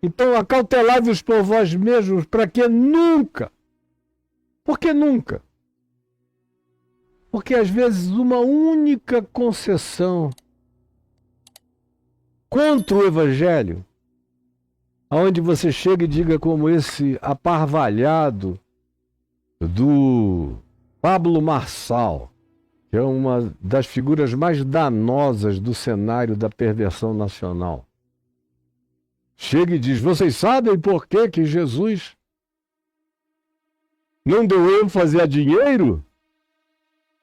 Então acautelai-vos por vós mesmos, para que nunca. Por que nunca? Porque às vezes uma única concessão contra o Evangelho, aonde você chega e diga como esse aparvalhado do Pablo Marçal, que é uma das figuras mais danosas do cenário da perversão nacional. Chega e diz, vocês sabem por que Jesus não deu ênfase a dinheiro?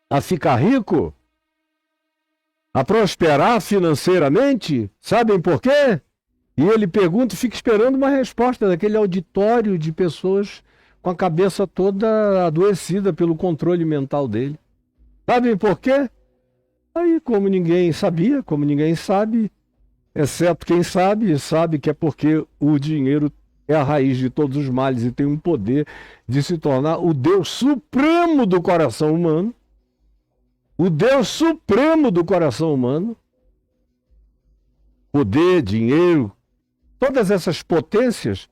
A ficar rico? A prosperar financeiramente? Sabem por quê? E ele pergunta e fica esperando uma resposta daquele auditório de pessoas com a cabeça toda adoecida pelo controle mental dele. Sabem por quê? Aí, como ninguém sabia, como ninguém sabe, exceto quem sabe, sabe que é porque o dinheiro é a raiz de todos os males e tem um poder de se tornar o Deus supremo do coração humano. O Deus supremo do coração humano. Poder, dinheiro, todas essas potências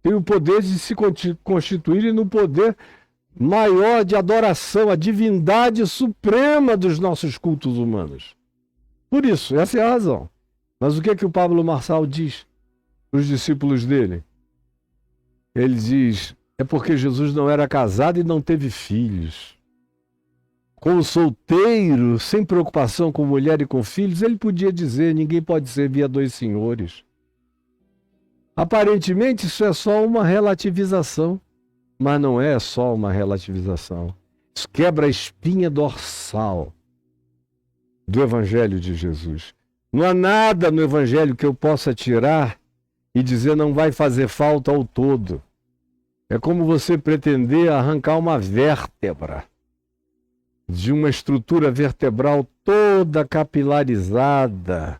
têm o poder de se constituírem no poder maior de adoração, a divindade suprema dos nossos cultos humanos. Por isso, essa é a razão. Mas o que é que o Pablo Marçal diz para os discípulos dele? Ele diz, é porque Jesus não era casado e não teve filhos. Como solteiro, sem preocupação com mulher e com filhos, ele podia dizer, ninguém pode servir a dois senhores. Aparentemente, isso é só uma relativização, mas não é só uma relativização. Isso quebra a espinha dorsal do Evangelho de Jesus. Não há nada no Evangelho que eu possa tirar e dizer não vai fazer falta ao todo. É como você pretender arrancar uma vértebra de uma estrutura vertebral toda capilarizada,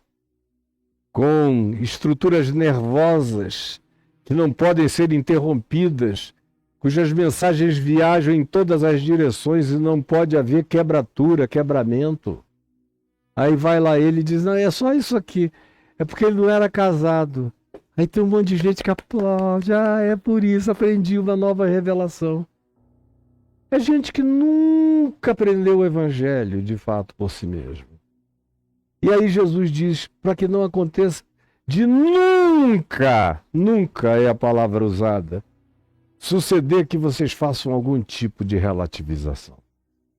com estruturas nervosas que não podem ser interrompidas, cujas mensagens viajam em todas as direções e não pode haver quebratura, quebramento. Aí vai lá ele e diz, não, é só isso aqui, é porque ele não era casado. Aí tem um monte de gente que aplaude, é por isso, aprendi uma nova revelação. É gente que nunca aprendeu o Evangelho, de fato, por si mesmo. E aí Jesus diz, para que não aconteça de nunca é a palavra usada, suceder que vocês façam algum tipo de relativização.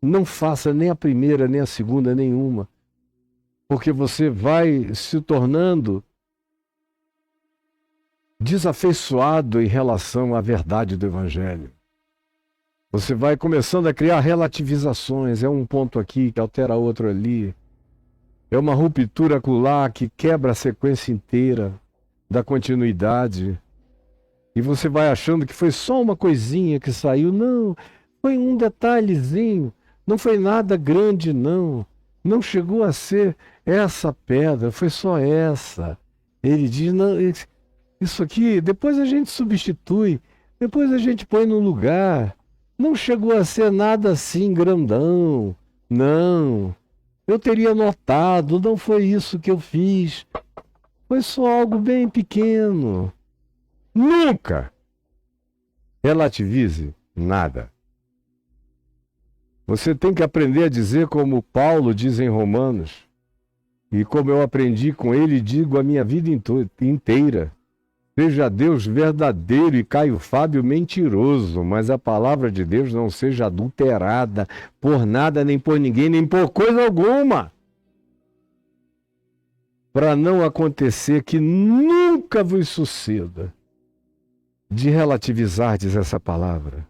Não faça nem a primeira, nem a segunda, nenhuma. Porque você vai se tornando desafeiçoado em relação à verdade do Evangelho. Você vai começando a criar relativizações, é um ponto aqui que altera outro ali. É uma ruptura acolá que quebra a sequência inteira da continuidade. E você vai achando que foi só uma coisinha que saiu. Não, foi um detalhezinho, não foi nada grande não. Não chegou a ser essa pedra, foi só essa. Ele diz, não, isso aqui, depois a gente substitui, depois a gente põe no lugar. Não chegou a ser nada assim grandão, não. Eu teria notado, não foi isso que eu fiz. Foi só algo bem pequeno. Nunca relativize nada. Você tem que aprender a dizer como Paulo diz em Romanos, e como eu aprendi com ele, digo a minha vida inteira. Seja Deus verdadeiro e Caio Fábio mentiroso, mas a palavra de Deus não seja adulterada por nada, nem por ninguém, nem por coisa alguma. Para não acontecer que nunca vos suceda de relativizardes essa palavra.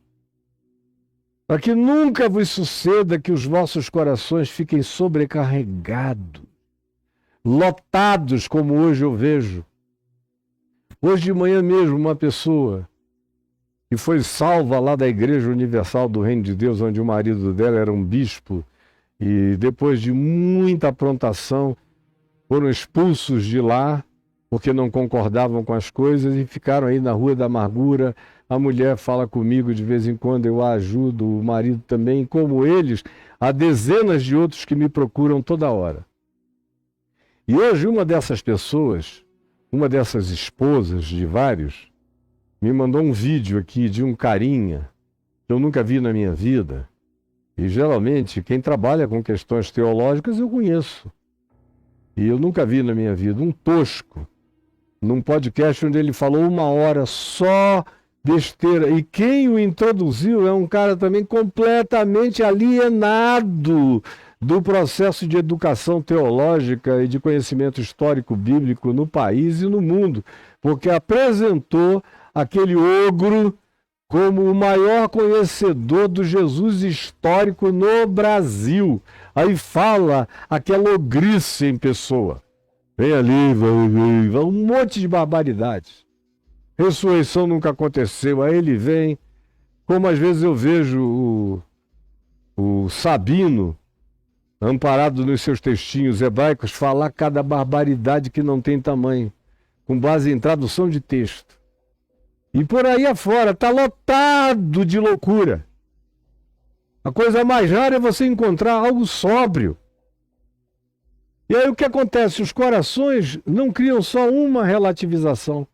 Para que nunca vos suceda que os vossos corações fiquem sobrecarregados, lotados, como hoje eu vejo. Hoje de manhã mesmo, uma pessoa que foi salva lá da Igreja Universal do Reino de Deus, onde o marido dela era um bispo, e depois de muita aprontação, foram expulsos de lá, porque não concordavam com as coisas, e ficaram aí na Rua da Amargura. A mulher fala comigo de vez em quando, eu a ajudo, o marido também, como eles, há dezenas de outros que me procuram toda hora. E hoje uma dessas pessoas, uma dessas esposas de vários me mandou um vídeo aqui de um carinha que eu nunca vi na minha vida. E geralmente quem trabalha com questões teológicas eu conheço. E eu nunca vi na minha vida um tosco num podcast onde ele falou 1 hora só besteira. E quem o introduziu é um cara também completamente alienado do processo de educação teológica e de conhecimento histórico bíblico no país e no mundo, porque apresentou aquele ogro como o maior conhecedor do Jesus histórico no Brasil. Aí fala aquela ogrice em pessoa. Vem ali, vai, um monte de barbaridades. Ressurreição nunca aconteceu. Aí ele vem, como às vezes eu vejo o Sabino, amparado nos seus textinhos hebraicos, falar cada barbaridade que não tem tamanho, com base em tradução de texto. E por aí afora, está lotado de loucura. A coisa mais rara é você encontrar algo sóbrio. E aí o que acontece? Os corações não criam só uma relativização.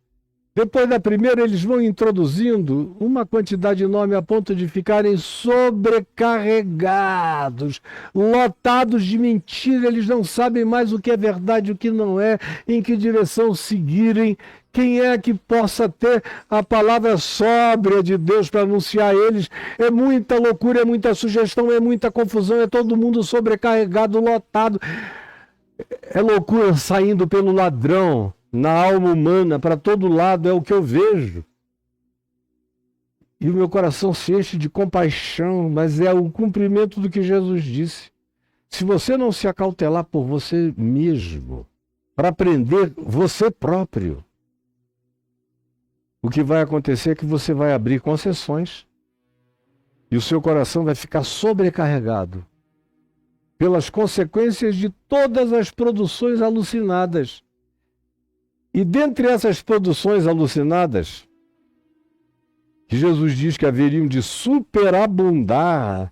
Depois da primeira, eles vão introduzindo uma quantidade enorme a ponto de ficarem sobrecarregados, lotados de mentira. Eles não sabem mais o que é verdade e o que não é, em que direção seguirem. Quem é que possa ter a palavra sóbria de Deus para anunciar a eles? É muita loucura, é muita sugestão, é muita confusão, é todo mundo sobrecarregado, lotado. É loucura saindo pelo ladrão. Na alma humana, para todo lado, é o que eu vejo. E o meu coração se enche de compaixão, mas é o cumprimento do que Jesus disse. Se você não se acautelar por você mesmo, para aprender você próprio, o que vai acontecer é que você vai abrir concessões e o seu coração vai ficar sobrecarregado pelas consequências de todas as produções alucinadas. E dentre essas produções alucinadas, que Jesus diz que haveriam de superabundar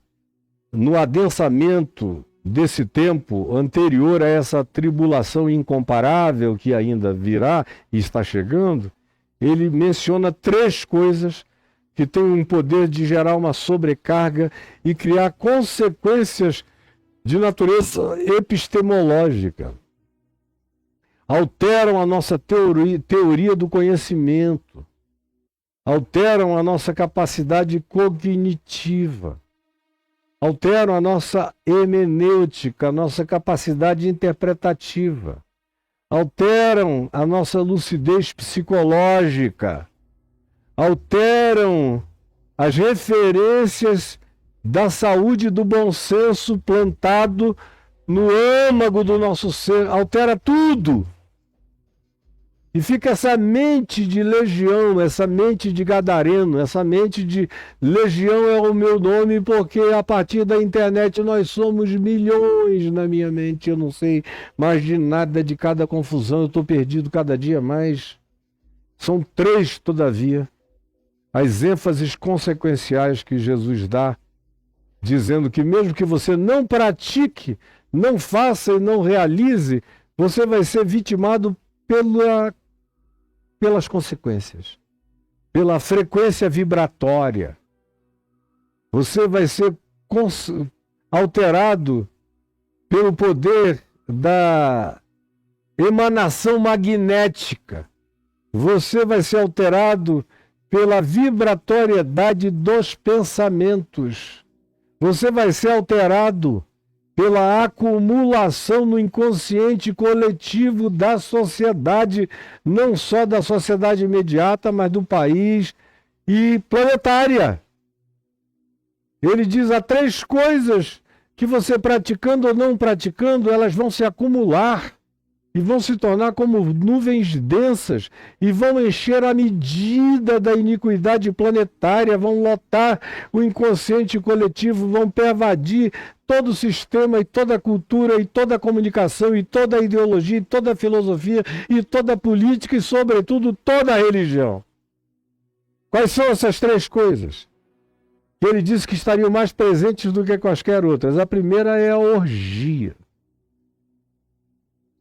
no adensamento desse tempo anterior a essa tribulação incomparável que ainda virá e está chegando, ele menciona 3 coisas que têm um poder de gerar uma sobrecarga e criar consequências de natureza epistemológica. Alteram a nossa teoria do conhecimento, alteram a nossa capacidade cognitiva, alteram a nossa hermenêutica, a nossa capacidade interpretativa, alteram a nossa lucidez psicológica, alteram as referências da saúde e do bom senso plantado no âmago do nosso ser, altera tudo. E fica essa mente de legião, essa mente de gadareno, essa mente de legião é o meu nome, porque a partir da internet nós somos milhões na minha mente. Eu não sei mais de nada de cada confusão, eu estou perdido cada dia mais. São 3, todavia, as ênfases consequenciais que Jesus dá, dizendo que mesmo que você não pratique, não faça e não realize, você vai ser vitimado pelas consequências, pela frequência vibratória. Você vai ser alterado pelo poder da emanação magnética. Você vai ser alterado pela vibratoriedade dos pensamentos. Você vai ser alterado pela acumulação no inconsciente coletivo da sociedade, não só da sociedade imediata, mas do país e planetária. Ele diz: há 3 coisas que você praticando ou não praticando, elas vão se acumular e vão se tornar como nuvens densas e vão encher a medida da iniquidade planetária, vão lotar o inconsciente coletivo, vão pervadir todo o sistema e toda a cultura e toda a comunicação e toda a ideologia e toda a filosofia e toda a política e, sobretudo, toda a religião. Quais são essas 3 coisas? Ele disse que estariam mais presentes do que quaisquer outras. A primeira é a orgia.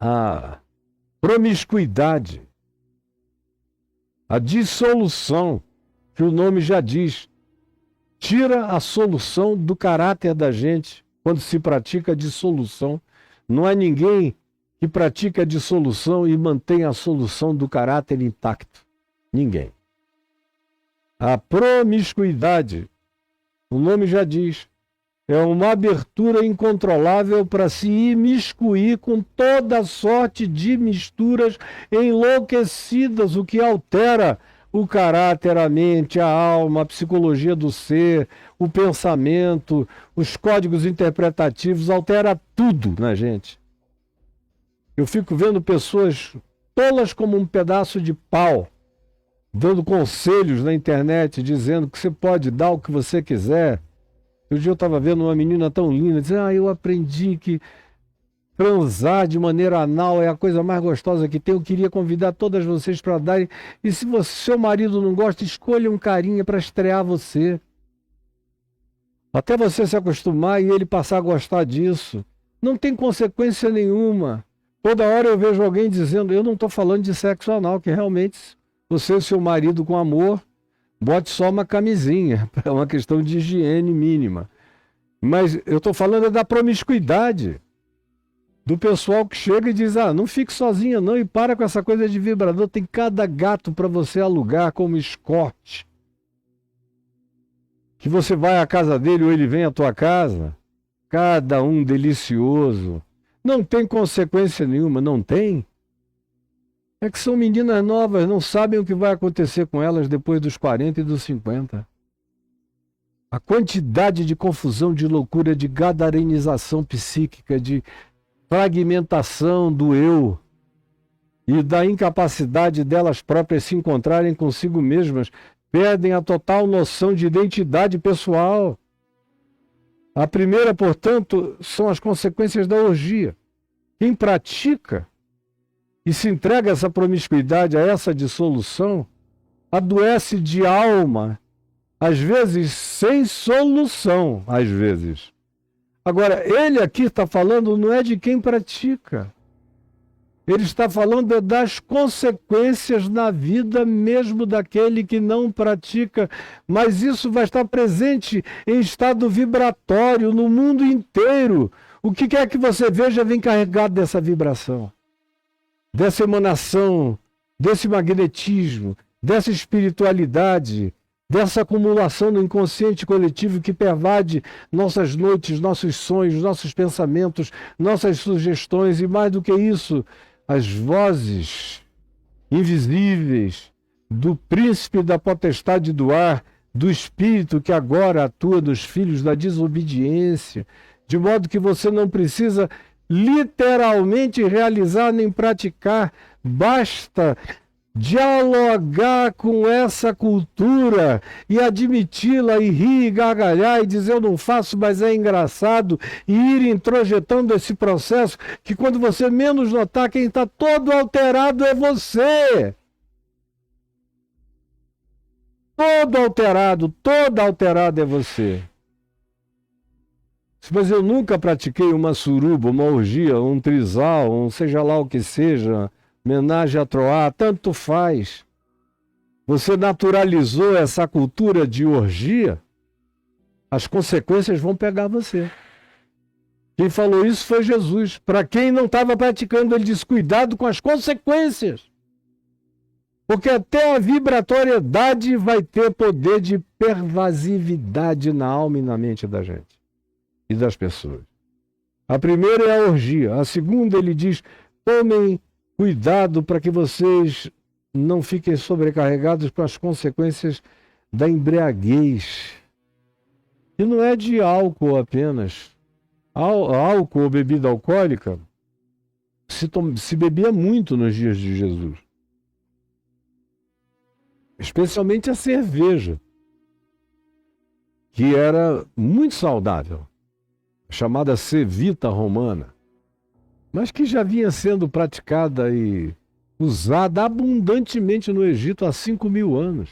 A promiscuidade, A dissolução, que o nome já diz, tira a solução do caráter da gente quando se pratica a dissolução. Não há ninguém que pratica a dissolução e mantém a solução do caráter intacto. Ninguém. A promiscuidade, o nome já diz, é uma abertura incontrolável para se imiscuir com toda sorte de misturas enlouquecidas, o que altera o caráter, a mente, a alma, a psicologia do ser, o pensamento, os códigos interpretativos, altera tudo na gente. Eu fico vendo pessoas tolas como um pedaço de pau, dando conselhos na internet, dizendo que você pode dar o que você quiser. Um dia eu estava vendo uma menina tão linda, dizendo, eu aprendi que transar de maneira anal é a coisa mais gostosa que tem, eu queria convidar todas vocês para darem, e se seu marido não gosta, escolha um carinha para estrear você. Até você se acostumar e ele passar a gostar disso. Não tem consequência nenhuma. Toda hora eu vejo alguém dizendo, eu não estou falando de sexo anal, que realmente você e seu marido com amor, bote só uma camisinha, é uma questão de higiene mínima. Mas eu estou falando da promiscuidade, do pessoal que chega e diz, não fique sozinha não, e para com essa coisa de vibrador, tem cada gato para você alugar como escorte. Que você vai à casa dele ou ele vem à tua casa, cada um delicioso. Não tem consequência nenhuma, não tem. É que são meninas novas, não sabem o que vai acontecer com elas depois dos 40 e dos 50. A quantidade de confusão, de loucura, de gadarenização psíquica, de fragmentação do eu e da incapacidade delas próprias se encontrarem consigo mesmas, perdem a total noção de identidade pessoal. A primeira, portanto, são as consequências da orgia. Quem pratica e se entrega a essa promiscuidade, a essa dissolução, adoece de alma, às vezes sem solução, às vezes. Agora, ele aqui está falando não é de quem pratica. Ele está falando das consequências na vida mesmo daquele que não pratica, mas isso vai estar presente em estado vibratório no mundo inteiro. O que quer que você veja vem carregado dessa vibração, dessa emanação, desse magnetismo, dessa espiritualidade, dessa acumulação no inconsciente coletivo que pervade nossas noites, nossos sonhos, nossos pensamentos, nossas sugestões e mais do que isso, as vozes invisíveis do príncipe da potestade do ar, do espírito que agora atua nos filhos da desobediência, de modo que você não precisa literalmente realizar nem praticar, basta dialogar com essa cultura e admiti-la e rir e gargalhar e dizer eu não faço, mas é engraçado, e ir introjetando esse processo que quando você menos notar, quem está todo alterado é você. Todo alterado é você. Mas eu nunca pratiquei uma suruba, uma orgia, um trisal, um seja lá o que seja, homenagem a Troá, tanto faz. Você naturalizou essa cultura de orgia, as consequências vão pegar você. Quem falou isso foi Jesus. Para quem não estava praticando, ele disse, cuidado com as consequências. Porque até a vibratoriedade vai ter poder de pervasividade na alma e na mente da gente e das pessoas. A primeira é a orgia. A segunda, ele diz, tomem cuidado para que vocês não fiquem sobrecarregados com as consequências da embriaguez. E não é de álcool apenas. Álcool ou bebida alcoólica se bebia muito nos dias de Jesus. Especialmente a cerveja, que era muito saudável, chamada Cevita romana, mas que já vinha sendo praticada e usada abundantemente no Egito há 5.000 anos.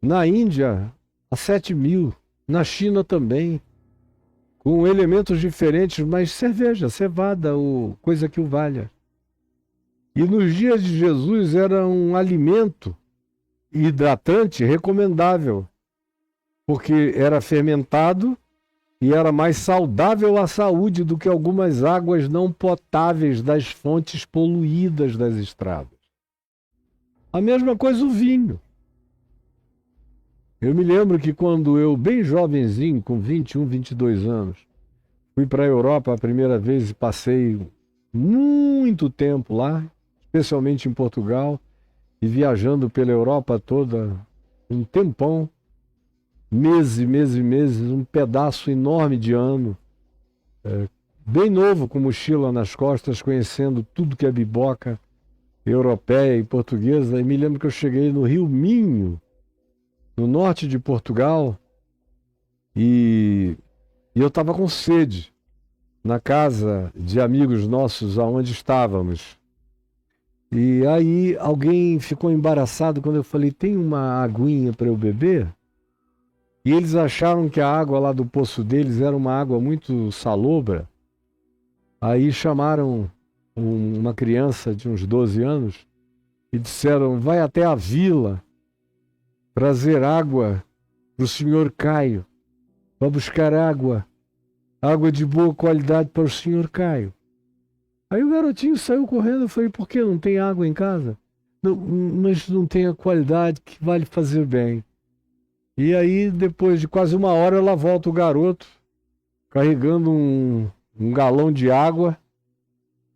Na Índia, há 7.000. Na China também. Com elementos diferentes, mas cerveja, cevada, ou coisa que o valha. E nos dias de Jesus era um alimento hidratante recomendável, porque era fermentado e era mais saudável à saúde do que algumas águas não potáveis das fontes poluídas das estradas. A mesma coisa o vinho. Eu me lembro que quando eu, bem jovenzinho, com 21, 22 anos, fui para a Europa a primeira vez e passei muito tempo lá, especialmente em Portugal, e viajando pela Europa toda, um tempão, meses, meses e meses, um pedaço enorme de ano, bem novo, com mochila nas costas, conhecendo tudo que é biboca europeia e portuguesa. E me lembro que eu cheguei no Rio Minho, no norte de Portugal, e eu estava com sede na casa de amigos nossos aonde estávamos. E aí alguém ficou embaraçado quando eu falei, tem uma aguinha para eu beber? E eles acharam que a água lá do poço deles era uma água muito salobra. Aí chamaram uma criança de uns 12 anos e disseram, vai até a vila trazer água para o senhor Caio, para buscar água de boa qualidade para o senhor Caio. Aí o garotinho saiu correndo, eu falei, por que não tem água em casa? Não, mas não tem a qualidade que vai lhe fazer bem. E aí, depois de quase uma hora, lá volta o garoto, carregando um galão de água.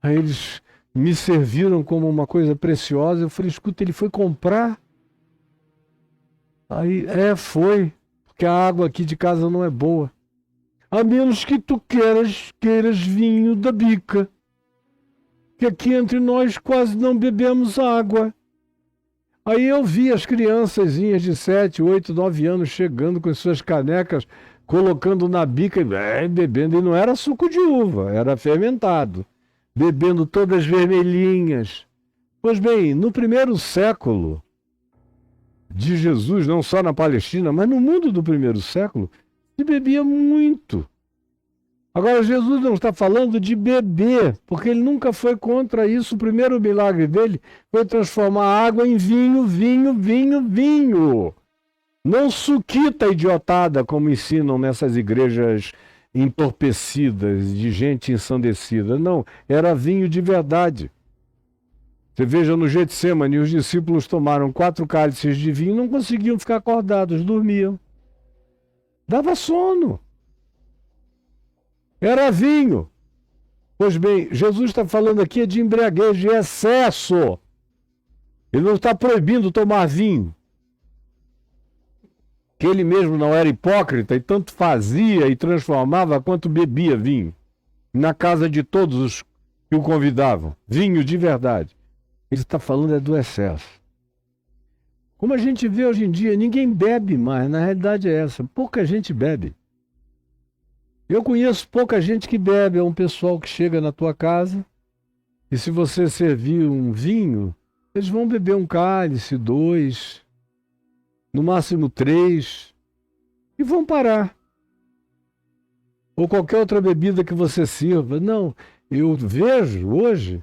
Aí eles me serviram como uma coisa preciosa. Eu falei, escuta, ele foi comprar? Aí, foi, porque a água aqui de casa não é boa. A menos que tu queiras vinho da bica. Que aqui entre nós quase não bebemos água. Aí eu vi as criançazinhas de 7, 8, 9 anos chegando com as suas canecas, colocando na bica e bebendo. E não era suco de uva, era fermentado. Bebendo todas vermelhinhas. Pois bem, no primeiro século de Jesus, não só na Palestina, mas no mundo do primeiro século, se bebia muito. Agora, Jesus não está falando de beber, porque ele nunca foi contra isso. O primeiro milagre dele foi transformar a água em vinho, vinho, vinho, vinho. Não suquita idiotada, como ensinam nessas igrejas entorpecidas, de gente ensandecida. Não, era vinho de verdade. Você veja no Getsemane, os discípulos tomaram 4 cálices de vinho e não conseguiam ficar acordados, dormiam. Dava sono. Era vinho. Pois bem, Jesus está falando aqui de embriaguez, de excesso. Ele não está proibindo tomar vinho. Que ele mesmo não era hipócrita e tanto fazia e transformava quanto bebia vinho. Na casa de todos os que o convidavam. Vinho de verdade. Ele está falando do excesso. Como a gente vê hoje em dia, ninguém bebe mais. Na realidade é essa. Pouca gente bebe. Eu conheço pouca gente que bebe, é um pessoal que chega na tua casa e se você servir um vinho, eles vão beber um cálice, 2, no máximo 3 e vão parar. Ou qualquer outra bebida que você sirva. Não, eu vejo hoje,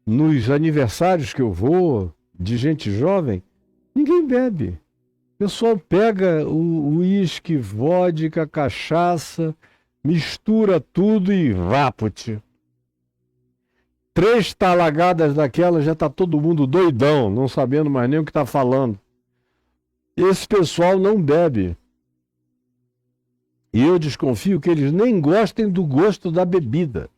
nos aniversários que eu vou, de gente jovem, ninguém bebe. O pessoal pega o uísque, vodka, cachaça, mistura tudo e vapo-te. 3 talagadas daquela já está todo mundo doidão, não sabendo mais nem o que está falando. Esse pessoal não bebe. E eu desconfio que eles nem gostem do gosto da bebida.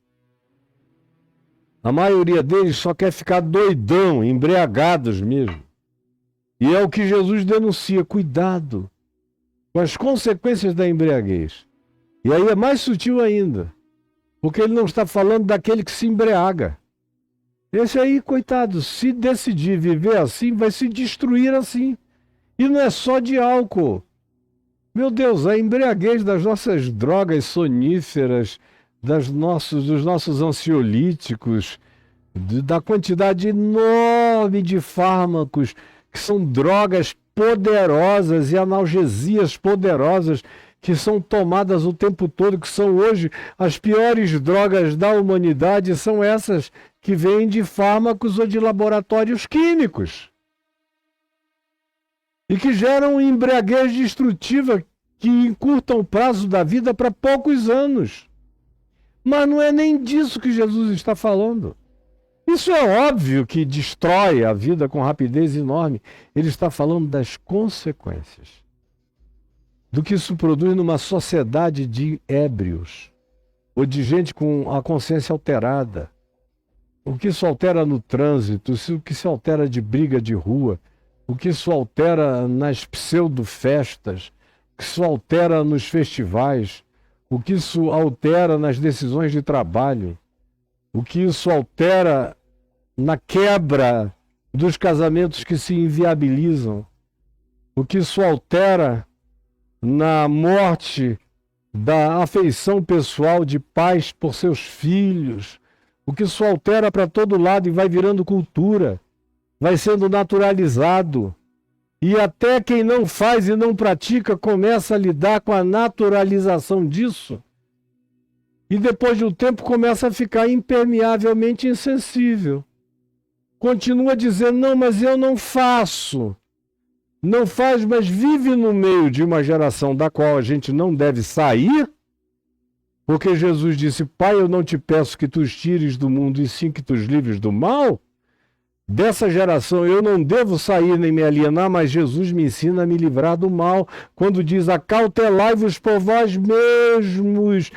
A maioria deles só quer ficar doidão, embriagados mesmo. E é o que Jesus denuncia, cuidado com as consequências da embriaguez. E aí é mais sutil ainda, porque ele não está falando daquele que se embriaga. Esse aí, coitado, se decidir viver assim, vai se destruir assim. E não é só de álcool. Meu Deus, a embriaguez das nossas drogas soníferas, dos nossos ansiolíticos, da quantidade enorme de fármacos, que são drogas poderosas e analgesias poderosas, que são tomadas o tempo todo, que são hoje as piores drogas da humanidade, são essas que vêm de fármacos ou de laboratórios químicos. e que geram embriaguez destrutiva, que encurtam o prazo da vida para poucos anos. Mas não é nem disso que Jesus está falando. Isso é óbvio que destrói a vida com rapidez enorme. Ele está falando das consequências, do que isso produz numa sociedade de ébrios, ou de gente com a consciência alterada. O que isso altera no trânsito, o que isso altera de briga de rua, o que isso altera nas pseudo-festas, o que isso altera nos festivais, o que isso altera nas decisões de trabalho, o que isso altera na quebra dos casamentos que se inviabilizam, o que isso altera na morte da afeição pessoal de pais por seus filhos, o que isso altera para todo lado e vai virando cultura, vai sendo naturalizado. E até quem não faz e não pratica começa a lidar com a naturalização disso. E depois de um tempo começa a ficar impermeavelmente insensível. Continua dizendo, não, mas eu não faço. Não faz, mas vive no meio de uma geração da qual a gente não deve sair, porque Jesus disse, Pai, eu não te peço que tu os tires do mundo, e sim que tu os livres do mal. Dessa geração eu não devo sair nem me alienar, mas Jesus me ensina a me livrar do mal, quando diz, acautelai-vos por vós mesmos,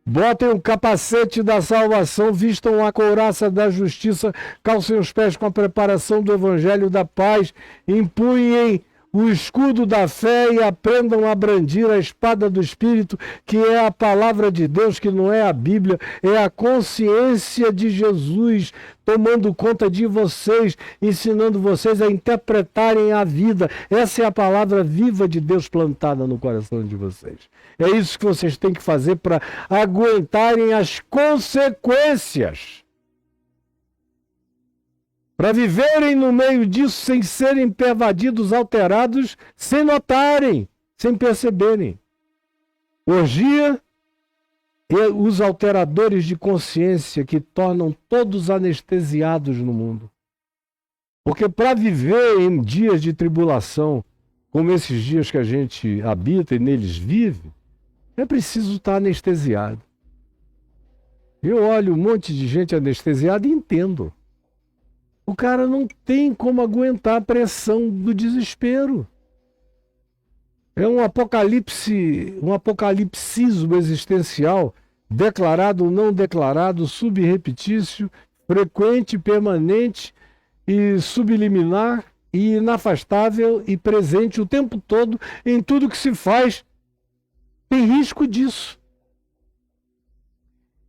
botem o capacete da salvação, vistam a couraça da justiça, calcem os pés com a preparação do evangelho da paz, empunhem o escudo da fé e aprendam a brandir a espada do Espírito, que é a palavra de Deus, que não é a Bíblia, é a consciência de Jesus, tomando conta de vocês, ensinando vocês a interpretarem a vida. Essa é a palavra viva de Deus plantada no coração de vocês. É isso que vocês têm que fazer para aguentarem as consequências. Para viverem no meio disso sem serem pervadidos, alterados, sem notarem, sem perceberem. Orgia e os alteradores de consciência que tornam todos anestesiados no mundo. Porque para viver em dias de tribulação, como esses dias que a gente habita e neles vive, é preciso estar anestesiado. Eu olho um monte de gente anestesiada e entendo. O cara não tem como aguentar a pressão do desespero. É um apocalipsismo existencial, declarado ou não declarado, subrepetício, frequente, permanente e subliminar e inafastável e presente o tempo todo em tudo que se faz. Tem risco disso.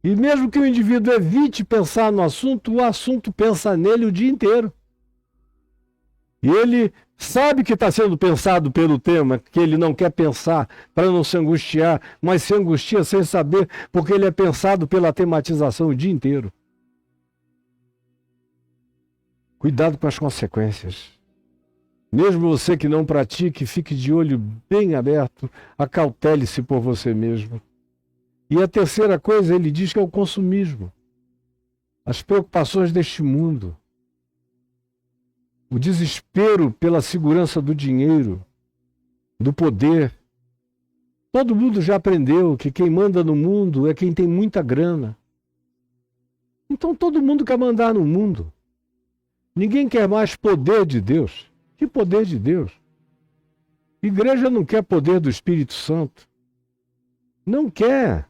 E mesmo que o indivíduo evite pensar no assunto, o assunto pensa nele o dia inteiro. E ele sabe que está sendo pensado pelo tema, que ele não quer pensar para não se angustiar, mas se angustia sem saber, porque ele é pensado pela tematização o dia inteiro. Cuidado com as consequências. Mesmo você que não pratique, fique de olho bem aberto, acautele-se por você mesmo. E a terceira coisa, ele diz que é o consumismo. As preocupações deste mundo. O desespero pela segurança do dinheiro, do poder. Todo mundo já aprendeu que quem manda no mundo é quem tem muita grana. Então todo mundo quer mandar no mundo. Ninguém quer mais poder de Deus. Que poder de Deus? Igreja não quer poder do Espírito Santo. Não quer.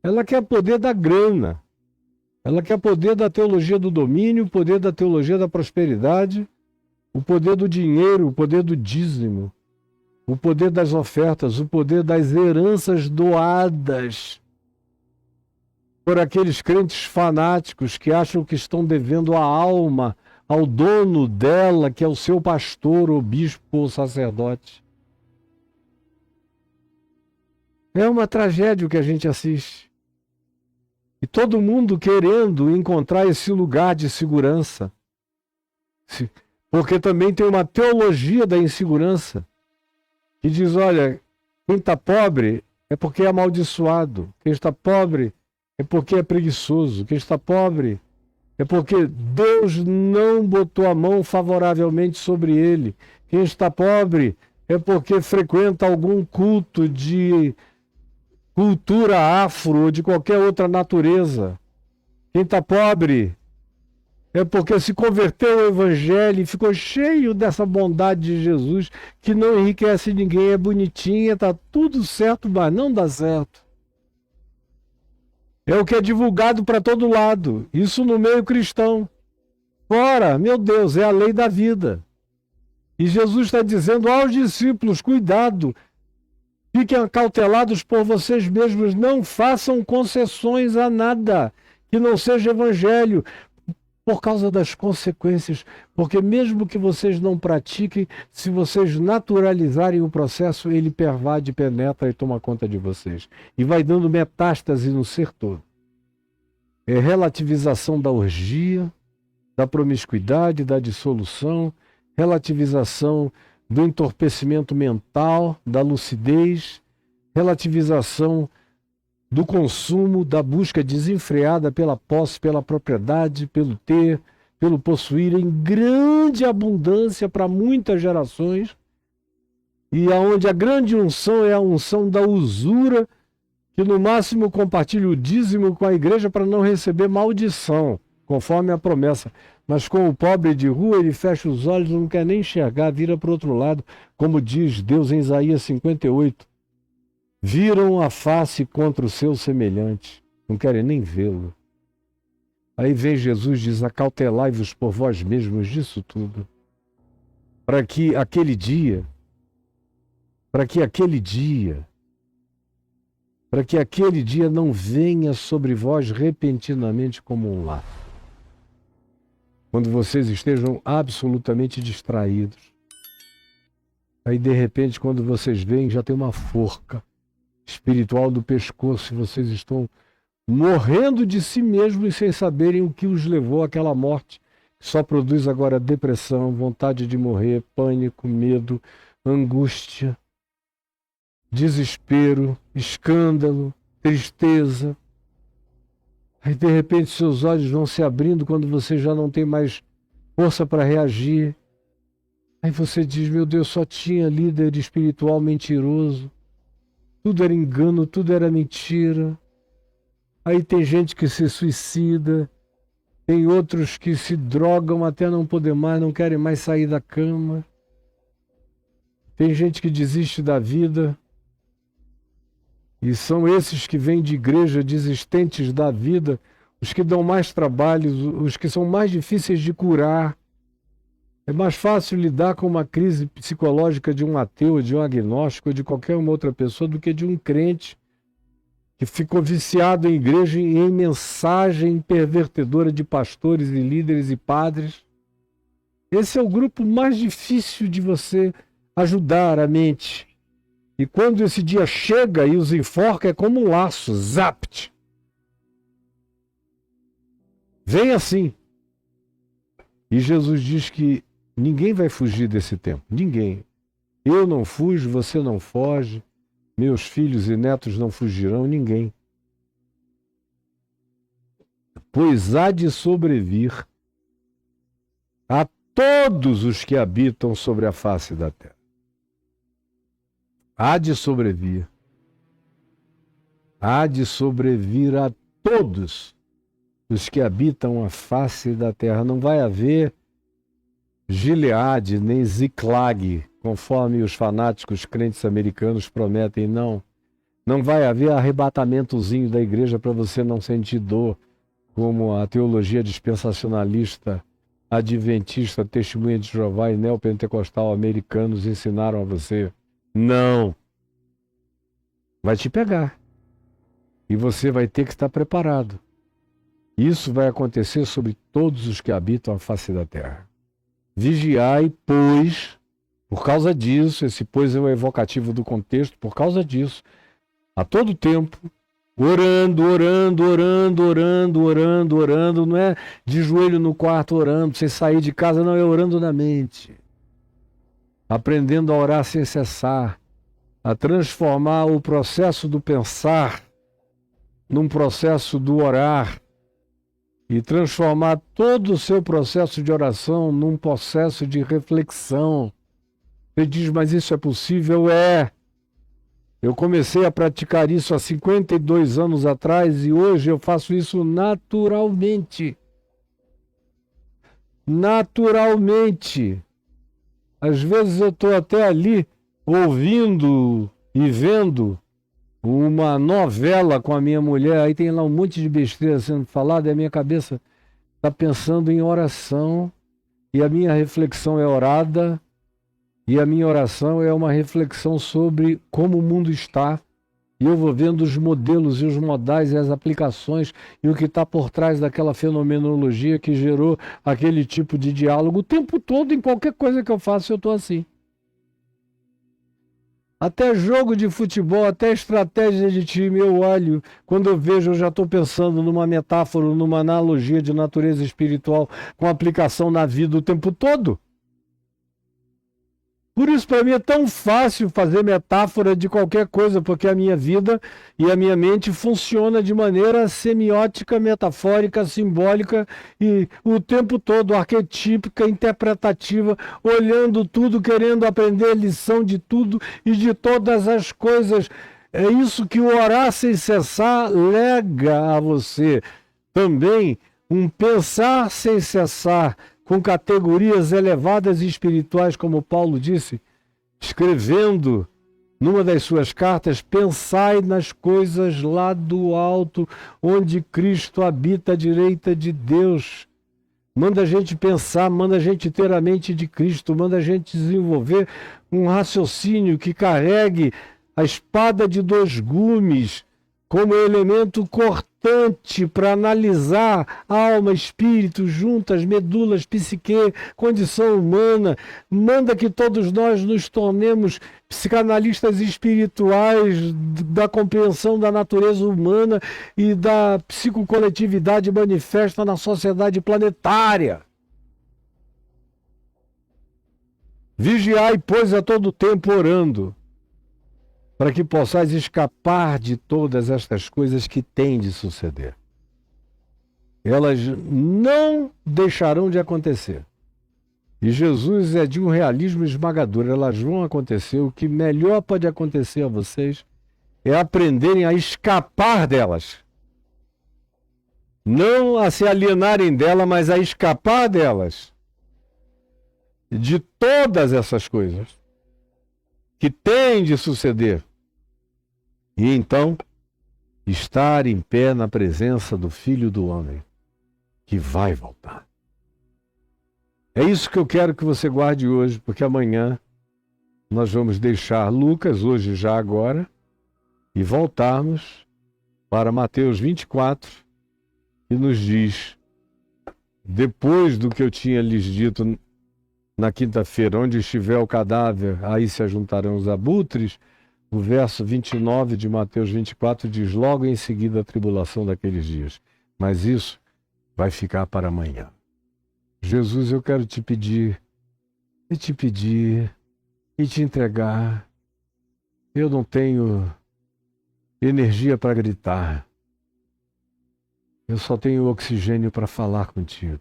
Ela quer poder da grana. Ela quer poder da teologia do domínio, o poder da teologia da prosperidade, o poder do dinheiro, o poder do dízimo, o poder das ofertas, o poder das heranças doadas por aqueles crentes fanáticos que acham que estão devendo a alma ao dono dela, que é o seu pastor, ou bispo, ou sacerdote. É uma tragédia o que a gente assiste. E todo mundo querendo encontrar esse lugar de segurança. Porque também tem uma teologia da insegurança, que diz, olha, quem está pobre é porque é amaldiçoado. Quem está pobre é porque é preguiçoso. Quem está pobre é porque Deus não botou a mão favoravelmente sobre ele. Quem está pobre é porque frequenta algum culto de cultura afro ou de qualquer outra natureza. Quem está pobre é porque se converteu ao Evangelho e ficou cheio dessa bondade de Jesus, que não enriquece ninguém, é bonitinha, está tudo certo, mas não dá certo. É o que é divulgado para todo lado, isso no meio cristão. Fora, meu Deus, é a lei da vida. E Jesus está dizendo aos discípulos, cuidado, fiquem acautelados por vocês mesmos, não façam concessões a nada que não seja evangelho, por causa das consequências, porque mesmo que vocês não pratiquem, se vocês naturalizarem o processo, ele pervade, penetra e toma conta de vocês. E vai dando metástase no ser todo. É relativização da orgia, da promiscuidade, da dissolução, relativização do entorpecimento mental, da lucidez, relativização do consumo, da busca desenfreada pela posse, pela propriedade, pelo ter, pelo possuir em grande abundância para muitas gerações, e aonde a grande unção é a unção da usura, que no máximo compartilha o dízimo com a igreja para não receber maldição, conforme a promessa. Mas com o pobre de rua, ele fecha os olhos, não quer nem enxergar, vira para o outro lado, como diz Deus em Isaías 58. Viram a face contra o seu semelhante, não querem nem vê-lo. Aí vem Jesus e diz, acautelai-vos por vós mesmos disso tudo, para que aquele dia não venha sobre vós repentinamente como um laço. Quando vocês estejam absolutamente distraídos. Aí, de repente, quando vocês veem, já tem uma forca espiritual do pescoço e vocês estão morrendo de si mesmos sem saberem o que os levou àquela morte, que só produz agora depressão, vontade de morrer, pânico, medo, angústia, desespero, escândalo, tristeza. Aí, de repente, seus olhos vão se abrindo quando você já não tem mais força para reagir. Aí você diz, meu Deus, só tinha líder espiritual mentiroso. Tudo era engano, tudo era mentira. Aí tem gente que se suicida, tem outros que se drogam até não poder mais, não querem mais sair da cama. Tem gente que desiste da vida. E são esses que vêm de igreja desistentes da vida, os que dão mais trabalho, os que são mais difíceis de curar. É mais fácil lidar com uma crise psicológica de um ateu, de um agnóstico, de qualquer uma outra pessoa, do que de um crente que ficou viciado em igreja e em mensagem pervertedora de pastores e líderes e padres. Esse é o grupo mais difícil de você ajudar a mente. E quando esse dia chega e os enforca, é como um laço, zapt. Vem assim. E Jesus diz que ninguém vai fugir desse tempo. Ninguém. Eu não fujo, você não foge. Meus filhos e netos não fugirão. Ninguém. Pois há de sobrevir a todos os que habitam sobre a face da terra. Há de sobrevir. Há de sobrevir a todos os que habitam a face da terra. Não vai haver Gileade nem Ziklag, conforme os fanáticos crentes americanos prometem, não. Não vai haver arrebatamentozinho da igreja para você não sentir dor, como a teologia dispensacionalista, adventista, testemunha de Jeová e neopentecostal americanos ensinaram a você. Não. Vai te pegar. E você vai ter que estar preparado. Isso vai acontecer sobre todos os que habitam a face da terra. Vigiai, pois, por causa disso, esse pois é o evocativo do contexto, por causa disso, a todo tempo, orando, não é de joelho no quarto orando, sem sair de casa, não, é orando na mente. Aprendendo a orar sem cessar, a transformar o processo do pensar num processo do orar e transformar todo o seu processo de oração num processo de reflexão. Você diz, mas isso é possível? É. Eu comecei a praticar isso há 52 anos atrás e hoje eu faço isso naturalmente. Naturalmente. Às vezes eu estou até ali ouvindo e vendo uma novela com a minha mulher, aí tem lá um monte de besteira sendo falada e a minha cabeça está pensando em oração e a minha reflexão é orada e a minha oração é uma reflexão sobre como o mundo está e eu vou vendo os modelos e os modais e as aplicações e o que está por trás daquela fenomenologia que gerou aquele tipo de diálogo. O tempo todo, em qualquer coisa que eu faço, eu estou assim. Até jogo de futebol, até estratégia de time, eu olho. Quando eu vejo, eu já estou pensando numa metáfora, numa analogia de natureza espiritual com aplicação na vida o tempo todo. Por isso, para mim, é tão fácil fazer metáfora de qualquer coisa, porque a minha vida e a minha mente funciona de maneira semiótica, metafórica, simbólica e o tempo todo arquetípica, interpretativa, olhando tudo, querendo aprender lição de tudo e de todas as coisas. É isso que o orar sem cessar lega a você. Também um pensar sem cessar, com categorias elevadas e espirituais, como Paulo disse, escrevendo numa das suas cartas, pensai nas coisas lá do alto, onde Cristo habita à direita de Deus. Manda a gente pensar, manda a gente ter a mente de Cristo, manda a gente desenvolver um raciocínio que carregue a espada de dois gumes como elemento cortante para analisar alma, espírito, juntas, medulas, psique, condição humana. Manda que todos nós nos tornemos psicanalistas espirituais da compreensão da natureza humana e da psicocoletividade manifesta na sociedade planetária. Vigiai, pois, a todo tempo orando, para que possais escapar de todas estas coisas que têm de suceder. Elas não deixarão de acontecer. E Jesus é de um realismo esmagador. Elas vão acontecer. O que melhor pode acontecer a vocês é aprenderem a escapar delas. Não a se alienarem dela, mas a escapar delas. De todas essas coisas que têm de suceder. E então, estar em pé na presença do Filho do Homem, que vai voltar. É isso que eu quero que você guarde hoje, porque amanhã nós vamos deixar Lucas, hoje já agora, e voltarmos para Mateus 24, que nos diz, depois do que eu tinha lhes dito na quinta-feira, onde estiver o cadáver, aí se ajuntarão os abutres. O verso 29 de Mateus 24 diz, logo em seguida a tribulação daqueles dias. Mas isso vai ficar para amanhã. Jesus, eu quero te pedir, e te entregar. Eu não tenho energia para gritar. Eu só tenho oxigênio para falar contigo.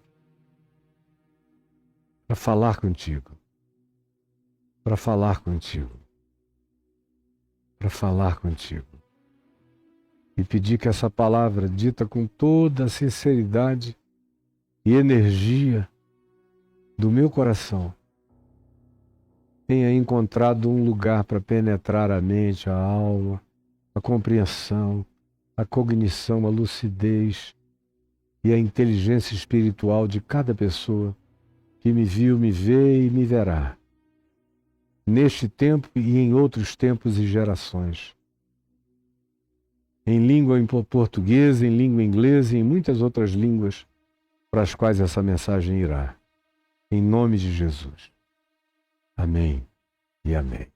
Para falar contigo. Para falar contigo. Para falar contigo. E pedir que essa palavra, dita com toda a sinceridade e energia do meu coração, tenha encontrado um lugar para penetrar a mente, a alma, a compreensão, a cognição, a lucidez e a inteligência espiritual de cada pessoa que me viu, me vê e me verá. Neste tempo e em outros tempos e gerações. Em língua portuguesa, em língua inglesa e em muitas outras línguas para as quais essa mensagem irá. Em nome de Jesus. Amém e amém.